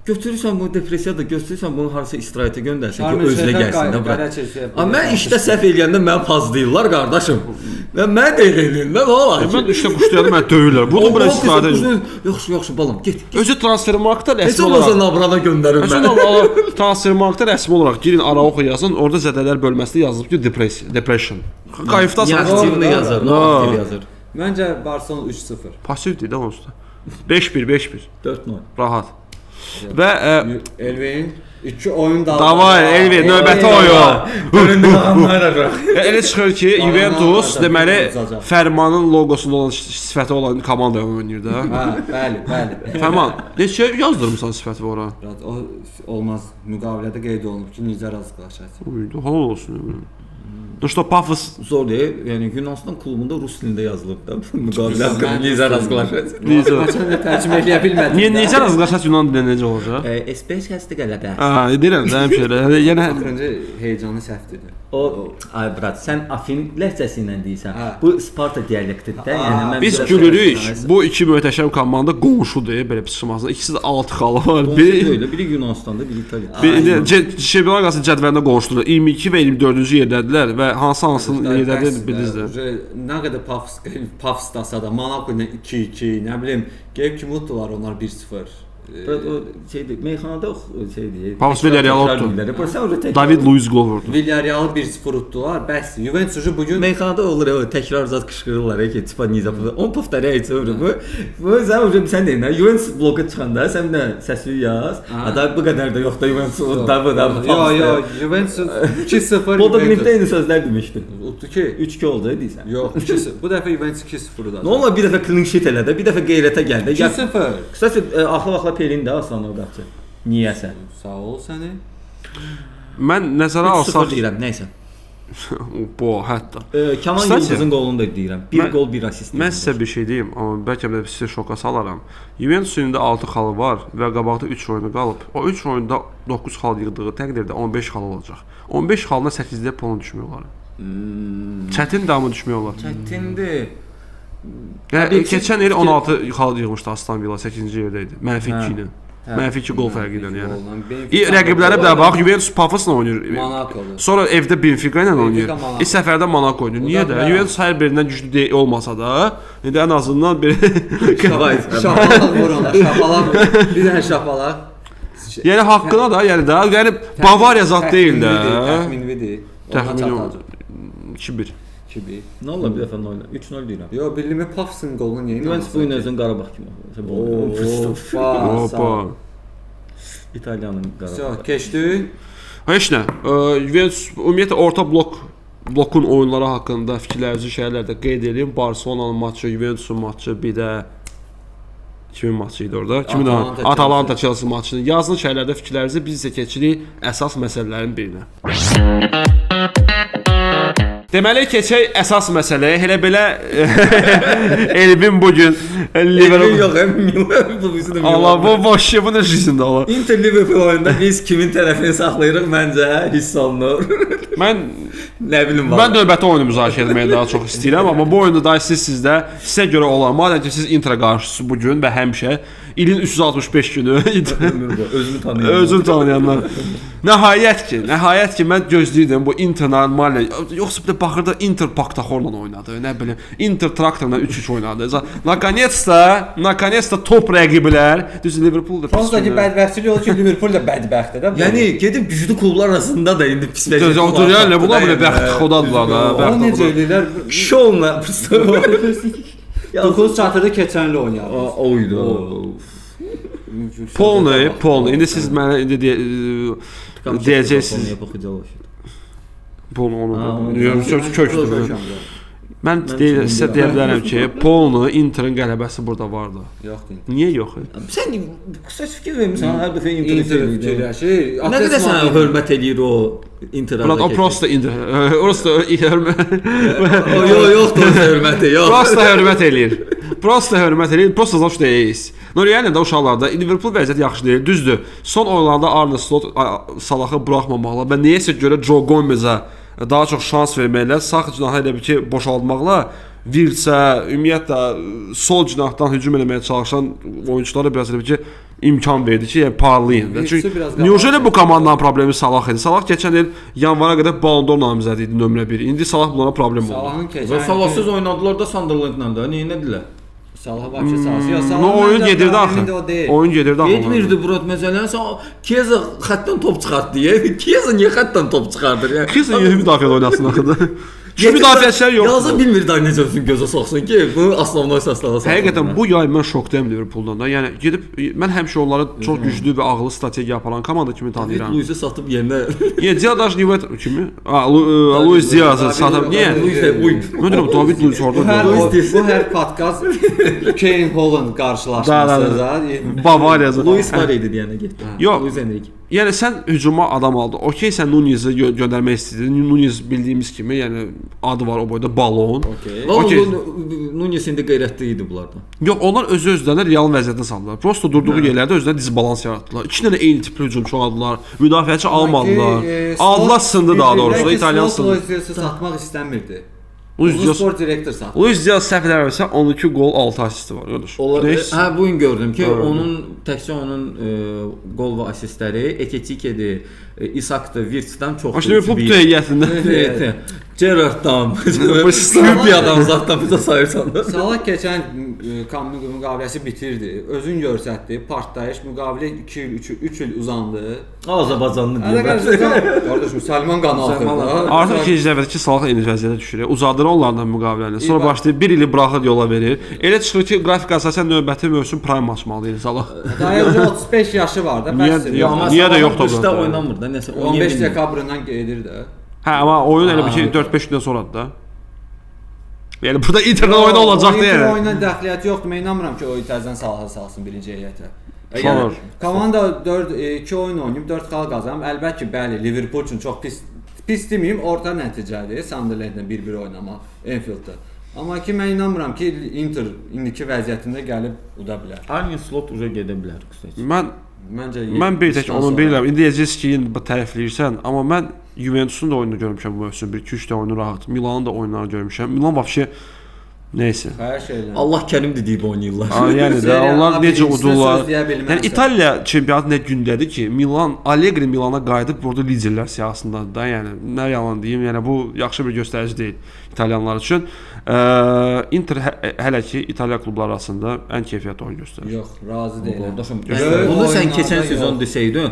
götürürsən bu depressiyada, götürürsən bunu harasa istirahətə göndərsən ki, özünə gəlsin də bura. Amma mən işdə səhv eləyəndə mənə pazlayırlar qardaşım. Mən də eləyirəm, nə olar? Mən işdə quşlayadım, mən döyürlər. Bunu bura istifadə edir. Yaxşı, balam, get. Özü Transfermarktda rəsmi Heç olmasa Nabrana göndərim mən. Özü Transfermarktda rəsmi olaraq girin Araujo yazın, orada zədələr bölməsində yazılıb ki, depression. Qayıfdasınız. Aktivni yazır, aktiv yazır. Məncə Barcelona 3-0. Passivdir də onsuz da. 5-1, 5-1. 4-0. Rahat. Və Elvin 2 oyun daha. Davay, Elvin növbəti oyun. Önündə qalanlar da bırax. Elə çıxır ki, Juventus deməli Fərmanın loqosunda olan sifəti olan komanda oynayır da. Hə, bəli. Fərman, neçə yazdırmısan sifəti ora? O olmaz. Müqavilədə qeyd olunub ki, necə razılaşacaq. Halal olsun. Ну что, Pafos Zor deyil. Yəni Yunanıstan klubunda rus dilində yazılıb da. Müqavilə haqqında necə razılaşacaq? Başa da tərcümə eləyə bilmədim. niye necə razılaşacaq Yunan dilində necə olacaq? SPS həstə qələdə. Deyirəm də həmişə. Yəni Axırıncı heyecanı səhvdir. O ay brat, sən Afin ləhcəsi ilə deyirsən. Hə. Bu Sparta dialektidir. Yəni mən biz biraz gülürük. danışıram. Bu iki möhtəşəm komanda qonşudur belə psixolojiyasında. İkisi də 6 xalı var. Qonşu Biri deyil, biri Yunanıstanda, biri İtaliyada. Çempionlar Liqası cədvəlində qonşudur. 22 və 24-cü yerdədirlər və hansı yerdədir bilirsiniz. Nə qədər Pafsdasa da Monaco ilə 2-2, nə bilim, gəlib kimi utdular onlar 1-0. O şeydir, meyxanada şeydir. Pafos Villarreal utdu. David Luiz gol vurdu. Villarreal 1-0 utdular. Bəs Juventus bu gün Meyxanada olur o təkrar zat qışqırırlar ki, tipa niza. On повторяется ömrü bu. Bu sən deyirsən, Juventus bloka çıxanda sən də səsi yaz. Ada bu qədər də yox da Juventus da. Yo, Juventus 2-0. Bodo Glimt'də eyni sözlər demişdi. Utdu ki 3-2 oldu deyirsən. yox, 2-0. Bu dəfə Juventus 2-0-da. Nə olar bir dəfə clean sheet elədi, bir dəfə qeyrətə gəldi. 2-0. Qısası axlı vaxtla Pelin də Aslanov qapçı. Niyəsə? Sağ ol səni. Mən nəzərə 0 alsaq deyirəm, nəysə. bu hətta. Kamal Kısaca- Yıldızın qolunu da deyirəm. 1 Mən- gol, 1 assist. Mən sizə bir şey deyim, amma bəlkə də sizi şoka salaram. Juventusun indi 6 xalı var və qabaqda 3 oyunu qalıb. O 3 oyunda 9 xal yığdığı təqdirdə 15 xal olacaq. 15 xalına 8-də puan düşmək olar. Çətin damı düşmək olar. Çətindir. Yəni keçən il 16 xal yığmışdı Aston Villa 8-ci yerdə idi. -2 ilə. -2 gol fərqi ilə yəni. Rəqiblərə bir də bax, Juventus Pafosla oynayır. Monaco-da. Sonra evdə Benfica ilə oynayır. Benfica, Monaco. İlk səfərdə Monaco oynayır. Niyə də? Juventus hər birindən güclü olmasa da, indi ən azından bir Şapalaq vur ona, şapalaq. Bir dənə şapalaq. yəni haqqına da, yəni Bavariya zat deyil də. Təxminvidir. Təxmini 2-1. 2-1. Nə olar bir dəfə oyna? 3-0 deyirəm. Yo, bildimi Pafsın qolunu yeyin. Juventus bu oyunun Qarabağ kimi. Hoppa. İtaliyanın Qarabağ. So, keçdik. Heç nə. Juventus ümumiyyətlə orta blokun oyunları haqqında fikirlərinizi şeylərdə qeyd edin. Barselonanın maçı, Juventusun maçı, bir də kimin maçı idi orada? Kimin Atalanta Chelsea maçını. Yazın şeylərdə fikirlərinizi, biz isə keçirik əsas məsələlərin birinə. Deməli keçək əsas məsələyə. Elə belə Elvin bu gün Liverpool yox, Liverpool bizim də. Allah bu boş şey, bu nə şeysində Allah. Inter Liverpool oyununda biz kimin tərəfini saxlayırıq məncə hiss olunur. Mən nə bilim var. Mən növbəti oyunu müzakirə etməyi daha çox istəyirəm, amma bu oyunda da sizdə sizə görə olan, madəm ki siz Inter qarşısı bu gün və həmişə ilin 365 günü özünü tanıyan. Özünü tanıyanlar. Nəhayət ki mən gözləyirdim bu Inter normal. Yoxsa bir də baxırdı Inter Paktaxorla oynadı, nə bilim. Inter Traktorla 3-3 oynadı. Nakoniec-to top rəqiblər. Düz Liverpool da pis. Onsuz da bədbəxtçilik olur ki, Liverpool da bədbəxtdir də. Yəni gedib güclü klublar arasında da indi pis vəziyyət. Oturuyorlar, bunlar belə bəxt xodadılar da. O necə eləyirlər? Şovla. 9 çatırdı keçənli oynayır. Oydu. Polni. İndi siz mənə indi deyəcəksiniz. Polni onu. Kökdür. Mən sizə deyə bilərəm ki, Polni Interin qələbəsi burada vardı. Yoxdur. Niyə yox? Sən qısa fikir vermirsən, hər dəfə Inter fikirləşir. Nə qədər sənə hörmət eləyir o Inter. O prosta Inter. Orası da hörmət. Yoxdur hörməti, yox. Prosta hörmət eləyir. Prosta zaş deyil. Yəni də uşaqlarda Liverpool vəziyyət yaxşı deyil. Düzdür. Son oyunlarda Arne Slot Salahı buraxmamaqla və niyəsə görə Joe Gomezə daha çox şans verməklə, sağ cinahı elə bir ki boşaltmaqla Virtsə, ümumiyyətlə sol cinahdan hücum eləməyə çalışan oyunçulara biraz elə bir ki imkan verdi ki, yəni parlayın. Çünki Neujeli bu komandanın problemi Salah idi. Salah keçən il yanvara qədər Ballon d'Or namizədi idi nömrə 1. İndi Salah bunlara problem oldu. Salahsız oynadılar da Sunderlandla da. Niyə nədilər? Salah Bakı sahası. Ya Salah oyun gedirdi axı. Oyun gedirdi axı. Getmirdi Burat məsələn. Kieza xəttdən top çıxartdı deyə. Kieza niyə xəttdən top çıxardır ya? Kieza niyə müdafiədə oynasın axı da? Şu müdafiəçilər yoxdur. Yazı bilmir də necə üçün gözə soxsun ki, bunu aslanlar əsaslara salsın. Həqiqətən bu yay mən şokdayım Liverpooldan da. Yəni gedib mən həmişə onları çox güclü və ağıllı strategiya aparan komanda kimi tanıyıram. Luis'i satıb yerinə. Yəni Diaz Nivet kimi? Luis Diaz'ı satıb. Niyə? Mən deyirəm David Luiz orada. Bu hər podkast Kane Holland qarşılaşması da. Bavariya. Luis var idi deyənə getdi. Yox. Luis Enrique. Yəni sən hücuma adam aldın. Okey, sən Nunez'i göndərmək istədin. Nunez bildiyimiz kimi, yəni adı var o boyda balon. Okey. Nunes indi qeyrətli idi bunlardan. Yox, onlar özlərini real vəziyyətə saldılar. Prosta durduğu yerlərdə özlərinə disbalans yaratdılar. 2 dənə eyni tipli hücumçu aldılar. Müdafiəçi almadılar. Aldılar sındı daha doğrusu. İtalyan sındı. Satmaq istəmirdi. Luis sport direktor satdı. Luis Diaz səhv eləmirsə 12 gol, 6 asisti var, görür. Hə, bu gün gördüm ki, təkcə onun qol və assistləri Ekitike'dir, İsak'dır, Virts'dən çox. Liverpool heyətində. Gerrard'dan, Küpiyadan zaten bize sayırsan da. Salah keçən müqaviləsi bitirdi. Özün görsətdi. Partlayış müqavilə 2 il, 3 il uzandı. Azərbaycanlı deyir. Qardaşım Salman qanı axırdı. Artıq ikinci dəfədir ki, Salah eyni vəziyyətə düşür. Uzadır onlardan müqaviləni. Sonra başlayır 1 ili buraxır, yola verir. Elə çıxır ki, qrafik əsasən növbəti mövsüm prime açmalı Salah. Daha 35 yaşı var da. Niyə də yoxdur? Qışda oynamır da, nəsə 15 dekabrından gedir də. Hə, amma oyun elə bir ki 4-5 gündən sonradır da. Yəni burada Inter'dən oyunu olacaqdı yəni. Inter oyuna dəxliyyəti yoxdur. Mən inanmıram ki, o təzədən Salahı salsın birinci heyətə. Yəni komanda 2 oyun oynayıb 4 xal qazanıb. Əlbəttə ki, bəli, Liverpool üçün çox pis deməyim, orta nəticədir. Sunderlandla 1-1 oynamaq Anfielddə. Amma ki mən inanmıram ki, Inter indiki vəziyyətində gəlib uda bilər. Arne Slot uca gedə bilər qısaca. Mən bir tək onu bilirəm. İndi deyəcəksiniz ki, indi tərəfləyirsən, amma mən Juventus'un da oyununu görmüşəm bu mövsüm. 1-2-3 də oyunu rahat. Milanın da oyunlarını görmüşəm. Milan vəbşi neysə. Allah kərimdir deyib oynayırlar. Yəni də onlar necə udurlar. Yəni İtaliya çempionatı nə gündədir ki, Allegri Milana qayıdıb burada liderlər siyahısındadır da. Yəni nə yalan deyim, yəni bu yaxşı bir göstərici deyil İtalyanlar üçün. Inter hələ ki İtaliya klubları arasında ən keyfiyyətli oyun göstərir. Yox, razı deyiləm. Qardaşım, bunu sən keçən sezon desəydin,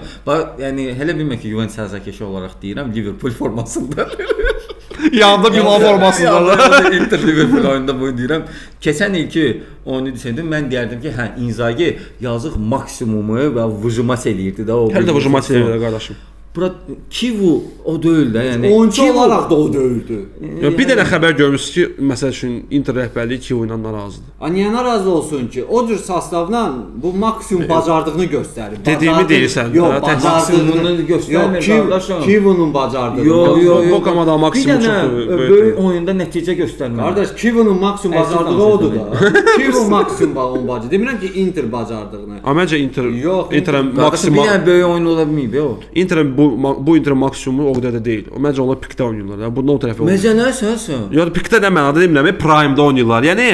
yəni hələ bilmək ki, Juventus həzəkəşi olaraq deyirəm, Liverpool formasında. Yanında Milan formasında. Inter Liverpool oyununda bu deyirəm. Keçən ilki oyunu desəydim, mən deyərdim ki, hə Inzaghi yazıq maksimumu və vıjımas eləyirdi də o. Hələ də vıjımas eləyirdi qardaşım. Bura Kivu o deyil də, yəni oyunçu olaraq da o deyildi. Bir dənə xəbər görmüsünüz ki, məsəl üçün Inter rəhbərliyi Kivu ilə narazıdır. Niyə narazı olsun ki? O cür sastavla bu maksimum bacardığını göstərir. Dediyimi deyirsən. Yox, bacardığını göstərmir qardaşım. Kivunun bacardığını. Yox, bu komanda maksimum çox böyük oyunda nəticə göstərmir. Qardaş, Kivunun maksimum bacardığı odur da. Kivun maksimum onun bacardığı. Demirəm ki, Inter bacardığını. Amma məncə Inter'in maksimum bir dənə böyük oyun ola bilməyib o. Inter'in bu Inter'in maksimumu o qədər də deyil. O məncə onlar pikdə oynayırlar. Yəni bundan o tərəfə. Məncə nəsə? Yox, pikdə nə mənada demirəm, prime-da oynayırlar. Yəni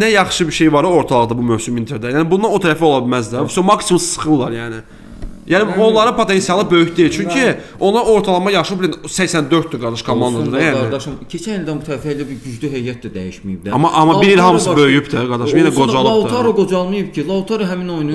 nə yaxşı bir şey var ortalıqda bu mövsüm Inter'də. Yəni bundan o tərəfə ola bilməz də. Maksimum sıxırlar yəni. Yəni onların potensialı böyük deyil. Çünki onlar ortalama yaşı 84-dür qardaş komandadır da yəni. Qardaşım, keçən ildən bu tərəfə elə bir güclü heyət də dəyişməyib də. Amma bir il hamısı böyüyüb də qardaşım, yenə qocalıb da. Lautaro qocalmayıb ki. Lautaro həmin oyunu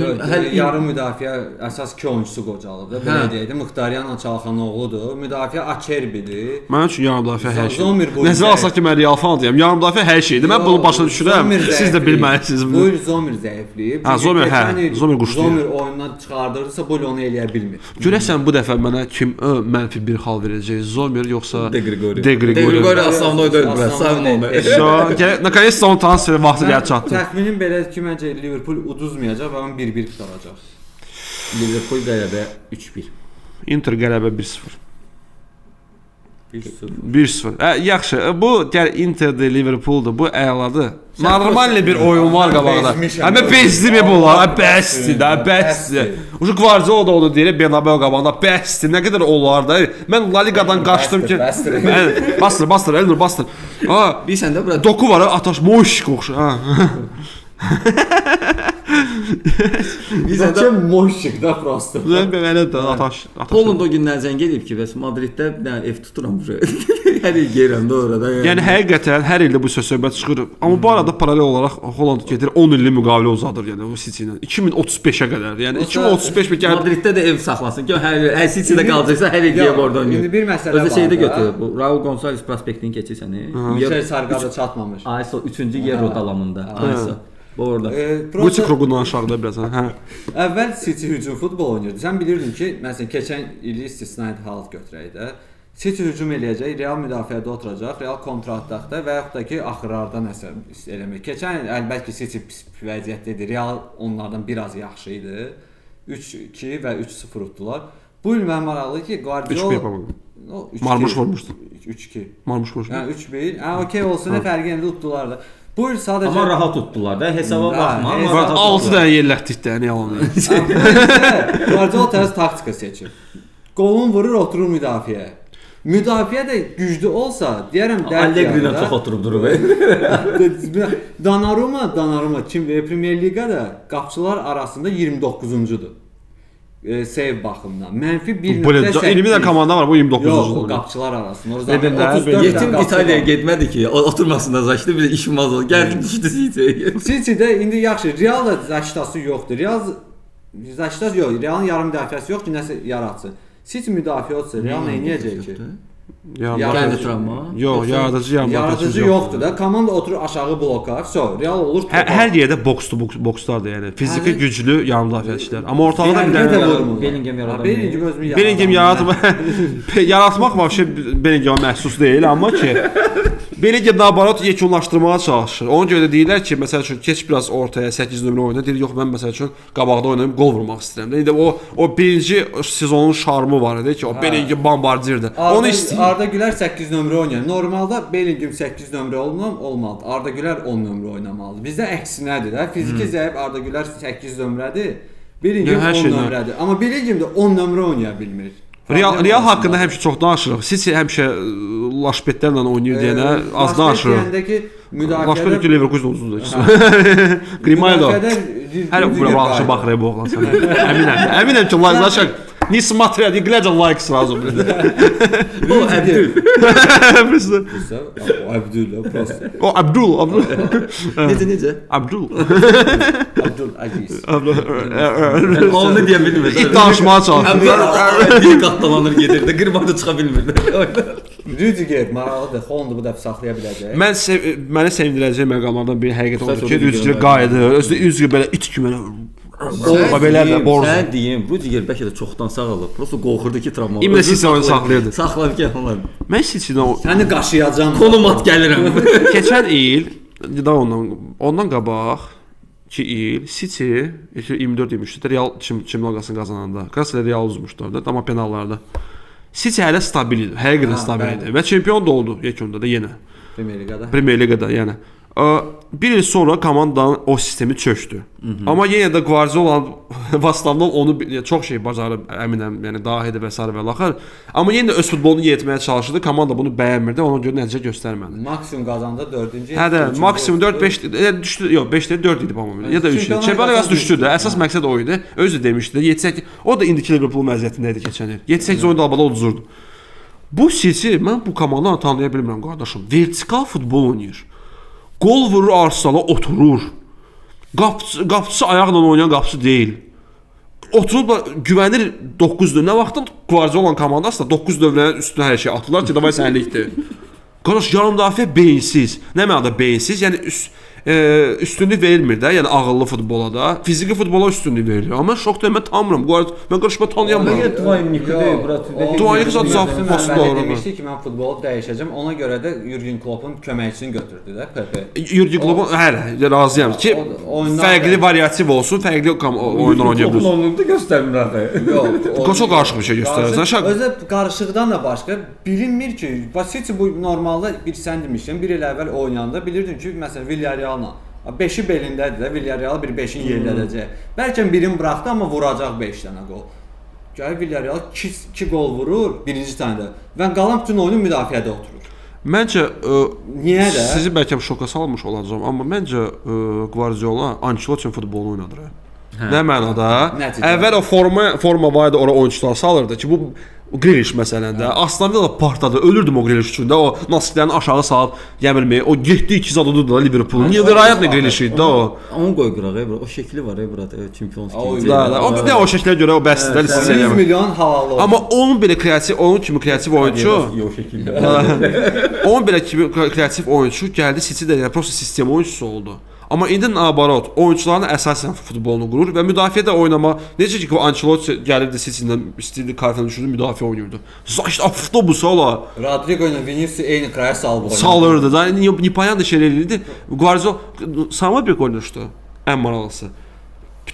yarım müdafiə əsas 2 oyunçusu qocalıb da. Belə deyək də, Mıxtaryan Çalxanoğludur. Müdafiə Acerbidir. Mənim üçün yarım müdafiə hər şey. Nəzərə alsaq ki, mən Real fanıyam. Yarım müdafiə hər şeydir. Mən bunu başa düşürəm. Siz də bilməlisiniz bunu. Bu Zomer zəifləyib. Zomer quşdu. Zomer oyundan çıxardırsa bu onu eləyə bilmir. Görəsən bu dəfə mənə kim mənfi bir hal verəcək? Zomer yoxsa De Grigori? De Grigori основной deyil bura. Sağ nakонец-то onun transferi vaxtı gəlib çatdı. Təxminim belədir ki, məncə Liverpool uduzmayacaq və 1-1 qutaracaq. Liverpool qələbə 3-1. Inter qələbə 1-0. 1-0. 1-0. Yaxşı. Bu gəl Inter'də Liverpool'da bu əladır. Normal bir oyun var qabağda. Amma bezdi mi bunlar? Bəsdir də, bəsdir. Ucu Guardiola da onu deyir, Bernabeu qabağında bəsdir. Nə qədər olar da. Mən La Ligadan qaçdım ki. Bastır, Elnur bastır. Bilsən də bura doku var, ataş moş qoxşu. Bizə də moşik da prosta. Belə də ataş. Poland o günlər zəng edib ki, bəs Madriddə bir dənə ev tuturam bura. Hər il gəlirəm də orada. Yəni həqiqətən hər ildə bu söhbət çıxır. Amma bu arada paralel olaraq Holland gedir 10 illik müqavilə uzadır yəni o City ilə. 2035-ə qədər. Yəni 2035 bir gəl Madriddə də ev saxlasın ki, hər City-də qalacaqsa hər il gəlib orada oynayır. İndi bir məsələ var. Özü şeydə götür. Bu Raul Gonçalves prospektini keçirsən. Michel Sargada çatmamış. Ayso 3-cü yer dalamında. Ayso. Bu orada. Bu kruqundan aşağıda biraz. Hə. Əvvəl City hücum futbol oynayırdı. Sən bilirdin ki, məsələn keçən ili istisnai halət götürək də. City hücum eləyəcək, Real müdafiədə oturacaq, Real kontratakda və yaxud da ki, axırlarda nəsə eləmək. Keçən il əlbəttə ki, City pis vəziyyətdə idi. Real onlardan biraz yaxşı idi. 3-2 və 3-0 utdular. Bu il mənim maraqlı ki, 3-1 Guardiola yapamadı. 3-2. Marmuş vurmuşdu. 3-2. Marmuş vurmuşdu. Yəni 3-1. Okey olsun, nə fərqi indi utdular da. Bu il sadəcə Amma rahat tutdular da, hesaba baxma. Amma Və rahat 6 tutdular. dənə yerlətdik də, nə yalan. Guardiola tərəz taktika seçir. Qolun vurur, oturur müdafiəyə. Müdafiə də güclü olsa, deyərəm Allegri-lə çox oturub durub. Donnarumma kim Premier Liqada qapıçılar arasında 29-cudur. Save baxımından. Mənfi 1.8. 20 dənə komanda var, bu 29-cu. Yox, o qapıçılar arasında. O zaman Dedim də, 34 Yetim qapıçı İtaliyaya var. getmədi ki, oturmasında zaşdı bir işmaz oldu. Gəldi düşdü City. City-də indi yaxşı, Real da zaştası yoxdur. Zaştası yox, Realın yarım müdafiəsi yox ki, nəsə yaratsın. City müdafiə olsa, Real nə edəcək ki? Gəldi travma. Yox, yaradıcı yarım Yaradıcı yoxdur da. Komanda oturur aşağı bloka. Real olur. Hər yerdə bokslardır, yəni fiziki güclü yarım müdafiəçilər. Amma ortalıqda bir Bellingham dənə də vurmur. Bellingham yaradan Bellingham özünü Bellingham yaratmaq vəbşə Bellingham'a məxsus deyil, amma ki Bellingham nabarat yekunlaşdırmağa çalışır. Ona görə də deyirlər ki, məsəl üçün keç biraz ortaya 8 nömrə oyna. Deyir, yox mən məsəl üçün qabaqda oynayıb gol vurmaq istəyirəm. İndi o birinci sezonun şarmı var idi ki, o Bellingham bombardirdir. Onu istəyir. Arda Güler 8 nömrə oynayır. Normalda Bellingham 8 nömrə olmalıdır. Arda Güler 10 nömrə oynamalıdır. Bizdə əksinədir də. Fiziki zəif Arda Güler 8 nömrədir. Bellingham 10 nömrədir. Amma Bellingham da 10 nömrə oynaya bilmir. Real haqqında həmişə çox danışırıq. Siz həmişə Laşbetlərlə oynayır deyənə az danışırıq. Laşbet Leverkusen uzundur. Grimaldo. Hər bura baxışa baxır bu oğlan sənə. Əminəm ki, like-laşaq. Не смотря, не глядя лайк сразу, блин. O Əbdül. O Abdul O Abdul. Necə? Abdul. Abdul Aziz. Onu deyə bilmir. İt danışmağa çalışır. Əbdül qatlanır gedirdi. Qırmada çıxa bilmirdi. Rüdiger maraqlıdır. Hollandı bu dəfə saxlaya biləcək. Məni sevindirəcək məqamlardan biri həqiqət odur ki, Rüdiger Rüdiger qayıdır. Özü Rüdiger belə it kimi belə də borc. Sən deyim, Rüdiger bəlkə də çoxdan sağalıb. Prosta qorxurdu ki, travma olur. İmlə Sisi onu saxlayırdı. Saxlayıb ki, onlar. Mən Sisi'dən Səni qaşıyacağam. Konum at gəlirəm. keçən il da ondan qabaq 2 il City 24 demişdi. Real Çimliqasını qazananda. Qasılə Real uzmuşlar da, amma penallarda. City hələ stabil idi, həqiqətən stabil idi və çempion da oldu yekunda da yenə. Premier Liqada yəni. Bir il sonra komandanın o sistemi çökdü. Amma yenə də Guardiola vasitəsilə onu çox şey bacarıb, əminəm, yəni dahidir və s. və laxır. Amma yenə də öz futbolunu yeritməyə çalışırdı. Komanda bunu bəyənmirdi, ona görə nəticə göstərmədi. Maksimum qazandı 4-cü. Hə də, maksimum 4-5 düşdü, yox 5 deyil 4 idi bu. Ya da 3 idi. Çempionlar Liqası düşdü də. Əsas məqsəd o idi. Özü demişdi. 7-8 o da indiki Liverpool məziyyətində idi keçən il. 7-8 oyunda albada uduzurdu. Bu City mən bu komandanı tanıya bilmirəm qardaşım. Vertikal futbol oynayır. Gol vurur Arsenal'a oturur. Qapıçı ayaqla oynayan qapıçı deyil. Oturub güvənir 9 dövrə. Nə vaxtın Guardiola komandası da 9 dövrənin üstünə hər şey atırlar ki, davay sənlikdir. Qardaş, yarım müdafiə beyinsiz. Nə mənada beyinsiz? Yəni üstünlük verilmir də, yəni ağıllı futbola da, fiziki futbola üstünlük verilir. Amma şok deyil, mən tanımıram. Mən qarşıma tanıyamıram. Duaynik zat zafı paslı doğru. Demişdi ki, mən futbolu dəyişəcəm. Ona görə də Jürgen Klopp'un köməkçisini götürdü də Pepe. Jürgen Klopp'un razıyam ki, fərqli variativ olsun, fərqli oyunlar oynaya bilsin. Futbolunu göstərmir axı. Yox. Çox qarışıq bir şey göstərirsən. Özü qarışıqdan da başqa bilinmir ki, City bu normalda bir sən demişdin, bir il əvvəl oynayanda bilirdin ki, məsələn Villarreal 5-i belindədir də, Villarreal bir 5-in yerlədəcək. Bəlkə birini buraxdı, amma vuracaq 5 dənə gol. Gəlir Villarreal 2 gol vurur birinci tənədə və qalan bütün oyunu müdafiədə oturur. Məncə niyə də? Sizi bəlkə şoka salmış olacağam, amma məncə Guardiola Ancelotti futbolunu oynadır. Nə mənada? Əvvəl o forma var idi, ora oyunçular salırdı ki, bu Grealish məsələndə. Aslan Villa partladı, ölürdüm o Grealish üçün də. O nasiblərini aşağı salıb, yəmirmi, o getdi 2 zad udurdu da Liverpool. Niyə verayət nə Grealish idi də o? Onu qoy qıraq, o şəkli var burada, Champions League. O şəklə görə o bəsdir, siz eləmir. 100 milyon havalı oldu. Amma onun belə kreativ, onun kimi kreativ oyunçu, onun belə kreativ oyunçu gəldi City-də, yəni prosta sistem oyunçusu oldu. Amma indi nabarot, oyunçuların əsasən futbolunu qurur və müdafiədə oynama, necə ki Ancelotti gəlirdi City-dən, istəyirdi kartını düşürdü, müdafiə oynayırdı. Zaşda avtobusu ola. Rodrigo ilə Vinicius eyni kraya salıb. Salırdı da, Nipayan da şey eləyirdi. Guardiola sama bir oynamışdı, ən maraqlısı.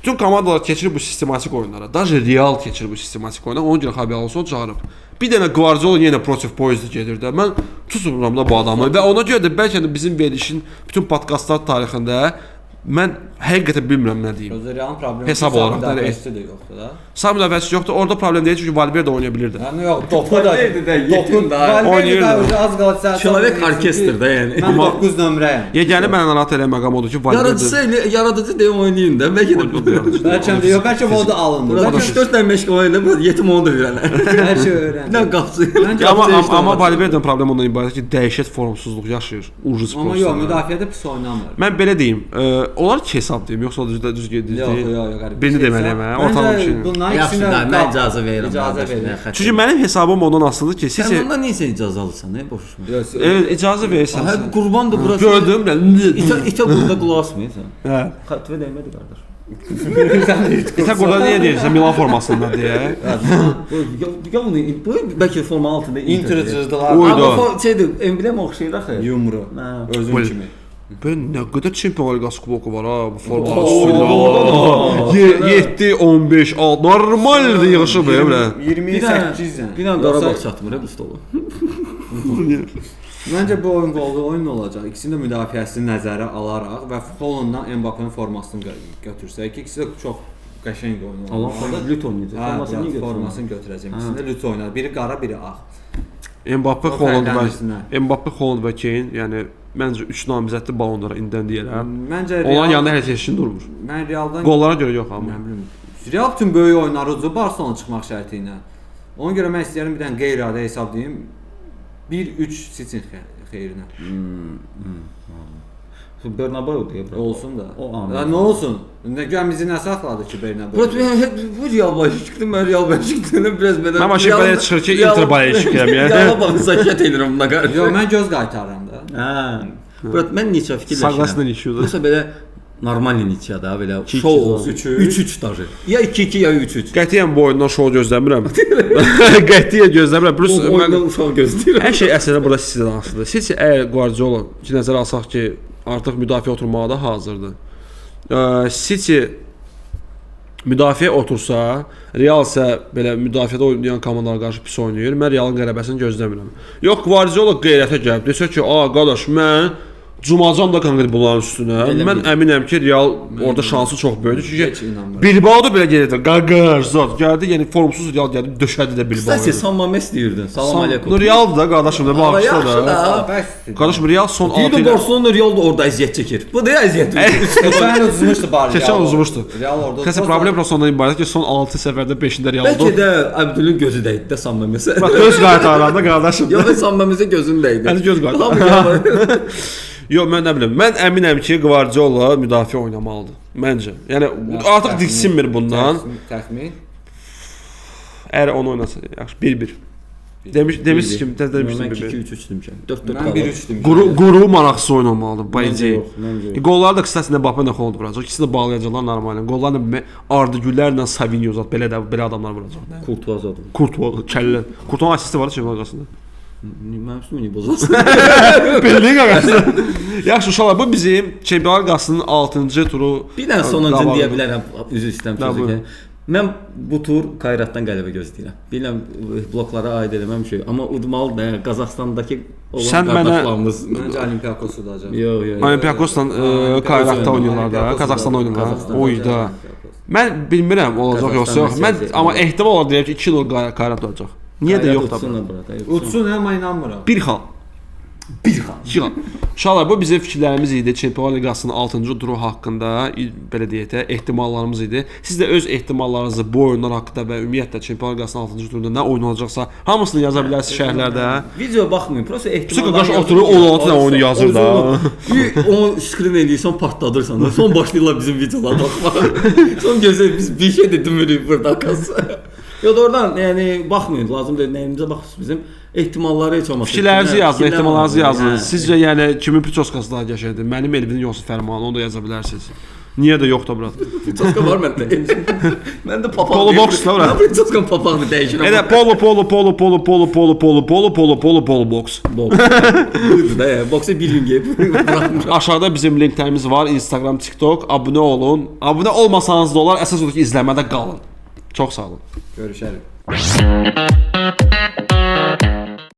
Bütün komandalar keçir bu sistematik oyunlara. Даже Real keçir bu sistematik oyuna. Ona görə Xabi Alonso çağırıb. Bir dənə Guardiola yenə protiv poyezdi gedir də. Mən tutmuram da bu adamı və ona görə də bəlkə də bizim verilişin bütün podkastlar tarixində mən həqiqətən bilmirəm nə deyim. Özü Real'ın problemi Hesab olaraq da müdafiəsi də yoxdur da. Sağ müdafiəsi yoxdur. Orada problem deyil çünki Valverde oynaya bilirdi. Yəni yox, topu da yetim da. Valverde də az qaldı səhv. Человек orkestrdə yəni. Mən 9 nömrəyəm. Yeganə mənə narahat eləmə məqam odur ki, Yaradıcı Valverde yaradıcı deyə oynayın da. Bəlkə də Bəlkə də yox, bəlkə o da alındı. Burada 3-4 dənə məşq oynadı, bu yetim onu da öyrənər. Hər şey öyrəndi. Nə qapısı. amma Valverde'nin problemi ondan ibarət ki, dəhşət formsuzluq yaşayır. Ucuz Amma yox, müdafiədə pis oynamır. Mən belə deyim, onlar ki hesab deyim, yoxsa düz gedir. Yox, qəribə. Birini deməliyəm, hə? Ortalıq bir şey. Bunların Yaxşı da, ikisindən mən icazə verirəm. İcazə verir. Çünki mənim hesabım ondan asılıdır ki, siz Sən ondan niyə icazə alırsan, boşuşma. evet, icazə verirsən. Hə, qurbandır burası. Gördüm mən. İtə burada qulaq asmıysan. Hə. Xətvə dəymədi qardaş. İtə burada niyə deyirsən Milan formasında deyə? Bu bəlkə forma altında Inter cızdılar. Uydu. Amma şeydir, emblem oxşayır axı. Yumru. Hə. Özün kimi. Belə nə qədər Çempionlar Liqası kuboku var ha bu formalar üstündə. 7, 15, 6 normaldır yığışıb belə. 28-dən. Bir dənə Qarabağ çatmır bu stolu. Məncə bu oyun qollu oyun olacaq. İkisinin də müdafiəsini nəzərə alaraq və Hollanddan Mbappé'nin formasını götürsək ki, ikisi də çox qəşəng oyun olacaq. Allah lüt oynayacaq. Formasını Formasını formasını götürəcəm. İkisində lüt oynadı. Biri qara, biri ağ. Mbappé, O Holland fərqləndirsinlər. və Mbappé, Holland və Kane, yəni məncə 3 namizədli ballonlara indən deyirəm. Məncə Onların yanında heç heç durmur. Mən Realdan Qollara görə yox amma. Nə bilim. Real bütün böyük oyunları ucu Barcelona çıxmaq şərti ilə. Ona görə mən istəyirəm bir dənə qeyri-adi hesablayım. 1-3 City xeyrinə. Bernabeu deyə bura. Olsun da. O an. Ya nə olsun? Nə gəmizi nə saxladı ki Bernabeu? Bu Real başlıqdı, mən Real başlıqdı biraz belə. Mən başa belə çıxır ki, Inter başlıqıyam yəni. Real baxsakət edirəm buna qarşı. Yox, mən göz qaytarıram da. Hə. Bura mən neçə fikirləşirəm. Sağlasından işiyordu. Yoxsa belə normal neçə da belə 2-2 şou olsun. 3-3. 3-3 daşı. Ya 2-2 ya 3-3. Qətiyyən bu oyundan şou gözləmirəm. Qətiyyən gözləmirəm. Plus Bu oyundan uşaq gözləyirəm. hər şey əslində burada City-dən asılıdır. City əgər Guardiola ki nəzərə alsaq ki, artıq müdafiə oturmağa da hazırdır. City müdafiə otursa, Real isə belə müdafiədə oynayan komandalara qarşı pis oynayır. Mən Realın qələbəsini gözləmirəm. Yox, Guardiola qeyrətə gəlib desə ki, "A, qardaş, mən cumacam da konkret bunların üstünə." Mən əminəm ki, Real orada şansı çox böyükdür. Heç Çünki inanmıram. Bilbao da belə gedirdi. Qaqar, zot gəldi, yəni formsuz Real gəldi, döşədi də Bilbao. Sən San Mames deyirdin. Salam aleykum. Realdır da qardaşım da Amma bağışla yaxşı da. da. Bəsdir. Qardaşım Real son 6 Deyirdi ilə Barcelona Real da orada əziyyət çəkir. Bu da əziyyət. Keçən uzmuşdu bari. keçən Real. uzmuşdu. Real orada. Kəsə problem prosta ondan ibarət ki, son 6 səfərdə 5-də Real Bəlkə oldu. də Əbdülün gözü dəydi də San Mamesə. Bax göz qaytaranda qardaşım. Ya da San Mamesə gözün dəydi. Hadi göz qaytar. Yox, mən nə bilim. Mən əminəm ki, Guardiola müdafiə oynamalıdır. Məncə. Yəni artıq diksinmir bundan. Təxmin. Əgər onu oynasa, yaxşı 1-1. Demişsiniz ki, demişdim 1-1. 2-3 demişəm. 4-4 Mən 1-3 demişəm. Quru maraqsız oyunmalıdır bayıcı. Məncə yox. Qolları da qısasında Mbappé ilə Holland vuracaq. İkisi də bağlayacaqlar normalən. Qollarla Arda Güllərlə Savinho zat belə adamlar vuracaq. Kurtuaz adam. Kurtuva, kəllə. Kurtuvanın asisti var Çempionlar Liqasında. Mənim üstümü bozulsun. Bildiyin qardaşlar. Yaxşı uşaqlar, bu bizim Çempionlar Liqasının 6-cı turu. Bir dənə sonuncu Davamlı. deyə bilərəm. Üzr istəyirəm Davamlı. sözü. Mən bu tur Kayratdan qələbə gözləyirəm. Bilmirəm bloklara aid eləməm şey, amma udmalı da Qazaxstandakı olan Sən mənə- qardaşlarımız. Məncə Olimpiakos udacaq. Yox. Olympiakosla Kayratda oynayırlar da, Qazaxstanda oynayırlar. Oyda. Mən bilmirəm olacaq yoxsa yox. Mən amma ehtimal olar deyirəm ki 2-0 Kayrat olacaq. Niyə də yox da. Utsun amma inanmıram. Bir xal. İki xal. Uşaqlar, bu bizim fikirlərimiz idi Çempionlar Liqasının 6-cı turu haqqında, belə deyək də, ehtimallarımız idi. Siz də öz ehtimallarınızı bu oyunlar haqqında və ümumiyyətlə Çempionlar Liqasının 6-cı turunda nə oyun olacaqsa, hamısını yaza bilərsiniz şərhlərdə. Video baxmayın, prosta ehtimal. Çünki qardaş oturur 16 dənə oyunu yazır da. Onu screen eləyirsən, partladırsan da. Son başlayırlar bizim videolara baxmağa. Son gözəl biz bir şey də demirik burada kasa. Ya da oradan yəni baxmayın, lazım deyil, nəyimizə baxırsınız bizim ehtimalları heç olmasa. Fikirlərinizi yazın, ehtimallarınızı yazın. Sizcə yəni kimin piçoskası daha qəşəngdir? Mənim Elvinin yoxsa Fərmanın, onu da yaza bilərsiniz. Niyə də yoxdur bura? Çoska var məndə. Məndə papaq. Polo box da var. Nə çoskan papağını dəyişirəm. Elə polo box. Buydu da ya. Boksa bir gün gelip bırakmış. Aşağıda bizim linklərimiz var. Instagram, TikTok. Abunə olun. Abunə olmasanız da olar. Əsas odur ki, izləmədə qalın. Çox sağ olun. Görüşərik.